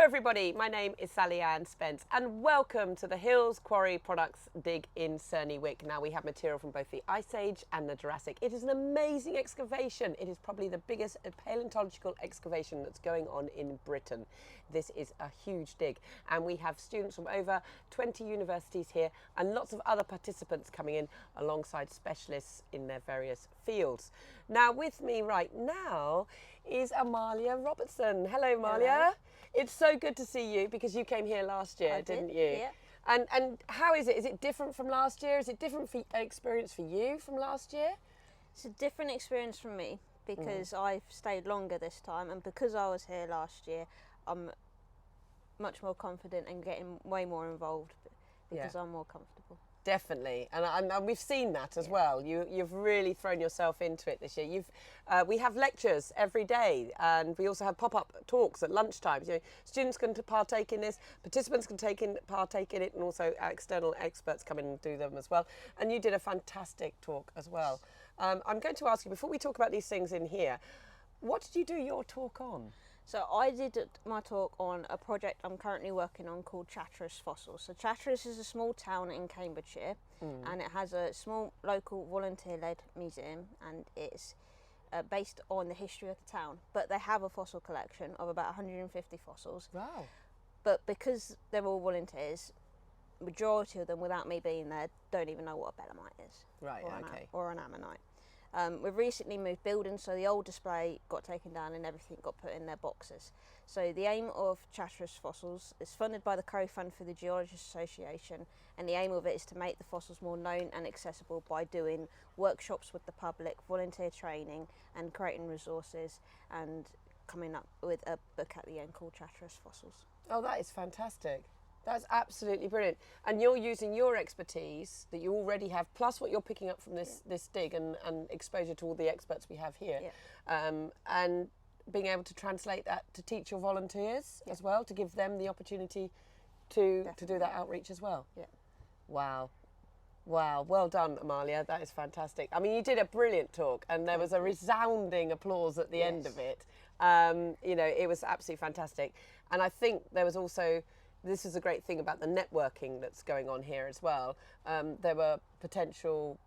Hello everybody, my name is Sally-Ann Spence and welcome to the Hills Quarry Products dig in Cerney Wick. Now we have material from both the Ice Age and the Jurassic. It is an amazing excavation. It is probably the biggest paleontological excavation that's going on in Britain. This is a huge dig and we have students from over 20 universities here and lots of other participants coming in alongside specialists in their various fields. Now with me right now is Amalia Robertson. Hello Amalia. Hello. It's so good to see you because you came here last year, didn't you? Yeah. And how is it? Is it different from last year? Is it different experience for you from last year? It's a different experience from me because I've stayed longer this time, and because I was here last year, I'm much more confident and getting way more involved because I'm more comfortable. Definitely, and we've seen that as well. You've really thrown yourself into it this year. We have lectures every day, and we also have pop-up talks at lunchtime. You know, students can partake in this, participants can partake in it, and also external experts come in and do them as well. And you did a fantastic talk as well. I'm going to ask you, before we talk about these things in here, what did you do your talk on? So I did my talk on a project I'm currently working on called Chatteris Fossils. So Chatteris is a small town in Cambridgeshire, and it has a small local volunteer-led museum, and it's based on the history of the town. But they have a fossil collection of about 150 fossils. Wow. But because they're all volunteers, majority of them, without me being there, don't even know what a belemnite is. Right, Or an ammonite. We've recently moved buildings, so the old display got taken down and everything got put in their boxes. So the aim of Chatteris Fossils is funded by the Crow Fund for the Geologists Association, and the aim of it is to make the fossils more known and accessible by doing workshops with the public, volunteer training, and creating resources, and coming up with a book at the end called Chatteris Fossils. Oh, that is fantastic. That's absolutely brilliant. And you're using your expertise that you already have, plus what you're picking up from this dig and exposure to all the experts we have here, and being able to translate that to teach your volunteers as well, to give them the opportunity to do that outreach as well. Yeah. Wow. Wow, well done, Amalia. That is fantastic. I mean, you did a brilliant talk, and there was a resounding applause at the end of it. You know, it was absolutely fantastic. And I think there was also, this is a great thing about the networking that's going on here as well. There were potential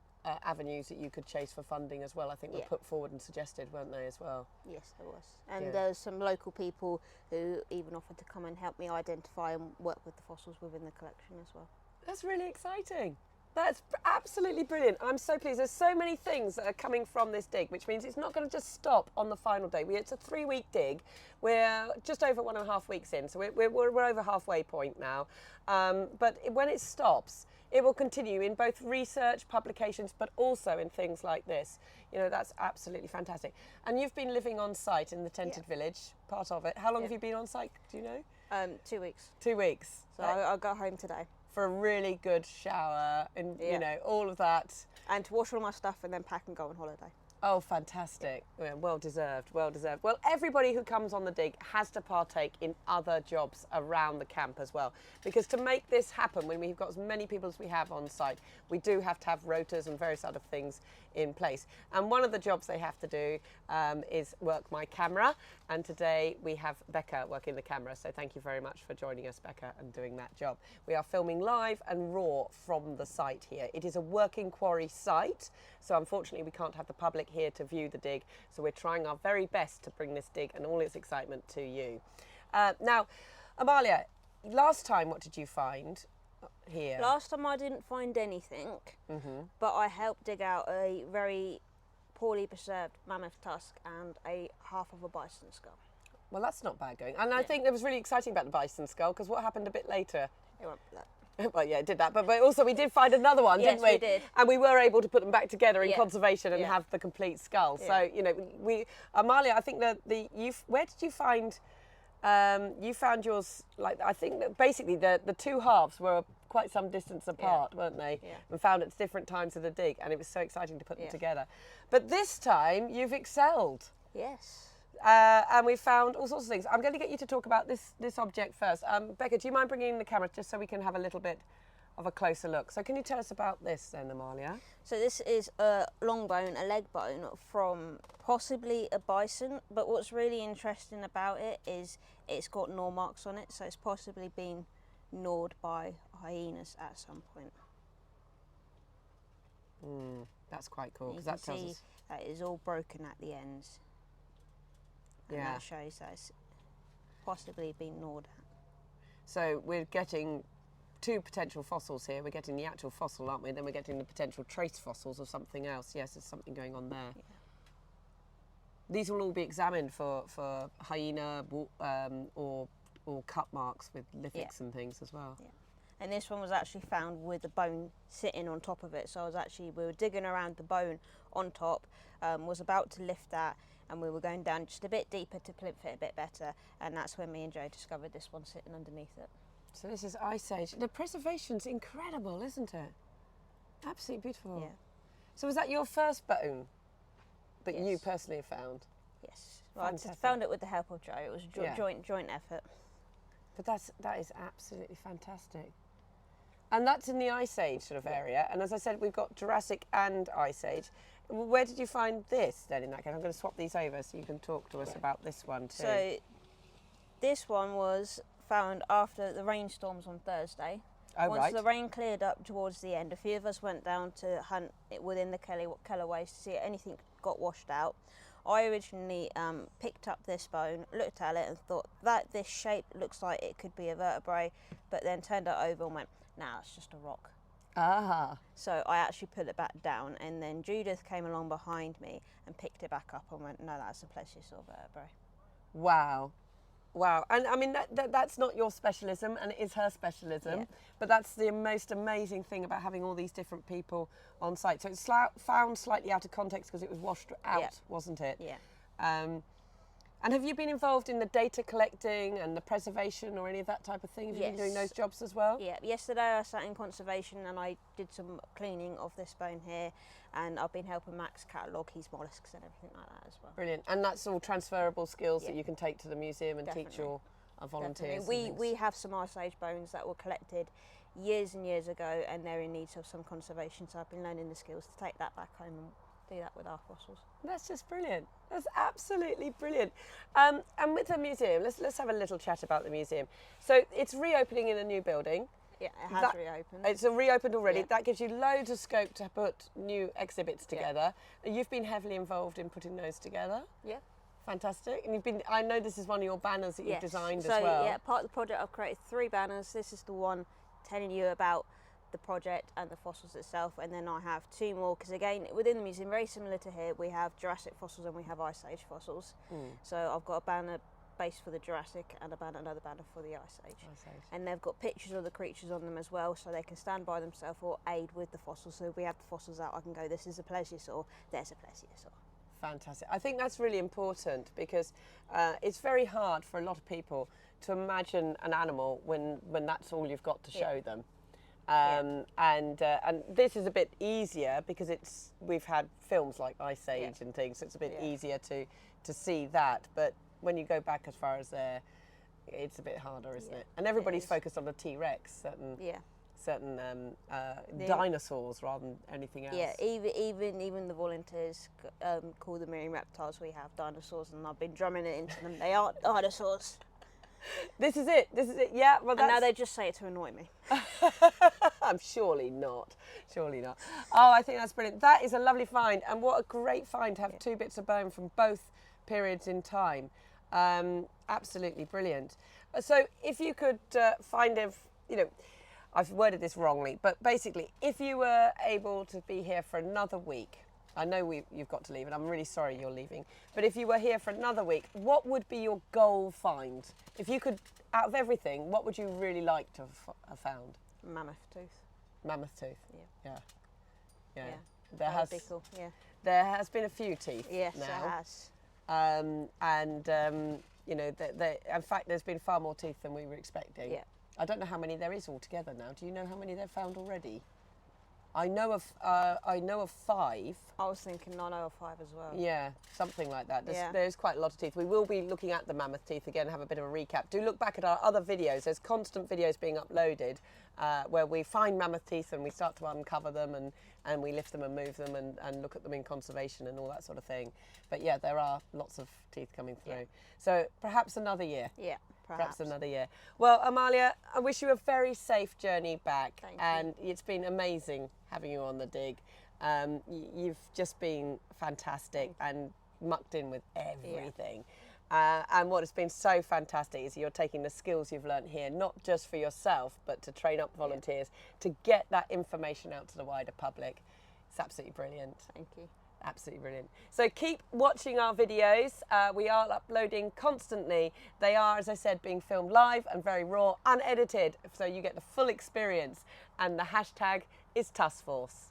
avenues that you could chase for funding as well, I think were put forward and suggested, weren't they, as well? Yes, there was. And there's some local people who even offered to come and help me identify and work with the fossils within the collection as well. That's really exciting. That's absolutely brilliant. I'm so pleased. There's so many things that are coming from this dig, which means it's not going to just stop on the final day. It's a 3-week dig. We're just over 1.5 weeks in, so we're over halfway point now. But when it stops, it will continue in both research, publications, but also in things like this. You know, that's absolutely fantastic. And you've been living on site in the tented village, part of it. How long have you been on site, do you know? 2 weeks. 2 weeks. So I'll go home today. For a really good shower and, you know, all of that. And to wash all my stuff and then pack and go on holiday. Oh, fantastic. Yeah, well deserved, well deserved. Well, everybody who comes on the dig has to partake in other jobs around the camp as well. Because to make this happen, when we've got as many people as we have on site, we do have to have rotas and various other things in place. And one of the jobs they have to do is work my camera. And today we have Becca working the camera. So thank you very much for joining us, Becca, and doing that job. We are filming live and raw from the site here. It is a working quarry site. So unfortunately, we can't have the public here to view the dig. So we're trying our very best to bring this dig and all its excitement to you. Now, Amalia, last time, what did you find here? Last time I didn't find anything, but I helped dig out a very poorly preserved mammoth tusk and a half of a bison skull. Well, that's not bad going. And I think it was really exciting about the bison skull, because what happened a bit later? It won't be that. Well, yeah, it did that, but also we did find another one, didn't we? Yes, we did. And we were able to put them back together in conservation and have the complete skull. So, you know, Amalia, I think that where did you find, you found yours, like, I think that basically the two halves were quite some distance apart, weren't they? Yeah. And found at different times of the dig, and it was so exciting to put them together. But this time, you've excelled. Yes. And we found all sorts of things. I'm going to get you to talk about this object first. Becca, do you mind bringing in the camera just so we can have a little bit of a closer look. So can you tell us about this then, Amalia? So this is a long bone, a leg bone from possibly a bison, but what's really interesting about it is it's got gnaw marks on it, so it's possibly been gnawed by hyenas at some point. That's quite cool, because You that can tells see us. that it's all broken at the ends. And Yeah. that shows that it's possibly been gnawed at. So we're getting two potential fossils here. We're getting the actual fossil, aren't we? Then we're getting the potential trace fossils of something else. Yes, there's something going on there. Yeah. These will all be examined for hyena or cut marks with lithics and things as well. Yeah. And this one was actually found with the bone sitting on top of it. So we were digging around the bone on top, was about to lift that, and we were going down just a bit deeper to plinth it a bit better, and that's when me and Joe discovered this one sitting underneath it. So this is Ice Age. The preservation's incredible, isn't it? Absolutely beautiful. Yeah. So was that your first bone that you Yes. personally found? Yes. Well, I just Fantastic. found it with the help of Joe. It was a Yeah. joint effort. But that is absolutely fantastic. And that's in the Ice Age sort of area. And as I said, we've got Jurassic and Ice Age. Where did you find this then in that case? I'm going to swap these over so you can talk to us about this one too. So this one was found after the rainstorms on Thursday. Oh, Once right. the rain cleared up towards the end, a few of us went down to hunt it within the Kellerways to see if anything got washed out. I originally picked up this bone, looked at it and thought that this shape looks like it could be a vertebrae, but then turned it over and went, nah, it's just a rock. Ah. So I actually put it back down, and then Judith came along behind me and picked it back up and went, no, that's a plesiosaur vertebrae. Wow. Wow. And I mean, that's not your specialism, and it is her specialism. Yeah. But that's the most amazing thing about having all these different people on site. So it's found slightly out of context because it was washed out, Yeah. wasn't it? Yeah. And have you been involved in the data collecting and the preservation or any of that type of thing? Have you been doing Yes. those jobs as well? Yeah, yesterday I sat in conservation and I did some cleaning of this bone here, and I've been helping Max catalogue his molluscs and everything like that as well. Brilliant. And that's all transferable skills that Yeah. you can take to the museum and teach Definitely. your volunteers. Definitely. and We things. have some Ice Age bones that were collected years and years ago, and they're in need of some conservation, so I've been learning the skills to take that back home and do that with our fossils. That's just brilliant. That's absolutely brilliant. And with the museum, let's have a little chat about the museum. So it's reopening in a new building. Yeah, it has That- reopened. It's reopened already. Yeah. That gives you loads of scope to put new exhibits together. You've been heavily involved in putting those together. Yeah. Fantastic. And I know this is one of your banners that you've Yes. designed So, as well. yeah, part of the project I've created 3 banners. This is the one telling you about the project and the fossils itself, and then I have 2 more because again within the museum, very similar to here, we have Jurassic fossils and we have Ice Age fossils. So I've got a banner base for the Jurassic and another banner for the Ice Age. Ice Age. And they've got pictures of the creatures on them as well, so they can stand by themselves or aid with the fossils. So if we have the fossils out, I can go, this is a plesiosaur, there's a plesiosaur. Fantastic. I think that's really important because it's very hard for a lot of people to imagine an animal when that's all you've got to show them. And this is a bit easier because we've had films like Ice Age and things, so it's a bit easier to see that. But when you go back as far as there, it's a bit harder, isn't it? And everybody's focused on the T-Rex, certain dinosaurs rather than anything else. Yeah, even the volunteers call them marine reptiles. We have dinosaurs, and I've been drumming it into them. They aren't dinosaurs. This is it. Yeah. Well, And now they just say it to annoy me. I'm surely not. Oh, I think that's brilliant. That is a lovely find, and what a great find to have 2 bits of bone from both periods in time. Absolutely brilliant. So, if you could I've worded this wrongly, but basically, if you were able to be here for another week, I know you've got to leave, and I'm really sorry you're leaving, but if you were here for another week, what would be your goal find? If you could, out of everything, what would you really like to have found? Mammoth tooth. Mammoth tooth. Yeah. There That would be cool. Yeah. There has been a few teeth. Yes, now. it has. In fact, there's been far more teeth than we were expecting. Yeah. I don't know how many there is altogether now. Do you know how many they've found already? I know of 5. I was thinking 905 as well. Yeah, something like that. Yeah. There's quite a lot of teeth. We will be looking at the mammoth teeth again, have a bit of a recap. Do look back at our other videos. There's constant videos being uploaded where we find mammoth teeth and we start to uncover them and we lift them and move them and look at them in conservation and all that sort of thing. But yeah, there are lots of teeth coming through. Yeah. So perhaps another year. Yeah, perhaps Another year. Well, Amalia, I wish you a very safe journey back. Thank you. And it's been amazing having you on the dig. You've just been fantastic and mucked in with everything. And what has been so fantastic is you're taking the skills you've learnt here, not just for yourself, but to train up volunteers, to get that information out to the wider public. It's absolutely brilliant. Thank you. Absolutely brilliant. So keep watching our videos. We are uploading constantly. They are, as I said, being filmed live and very raw, unedited, so you get the full experience. And the hashtag is TuskForce.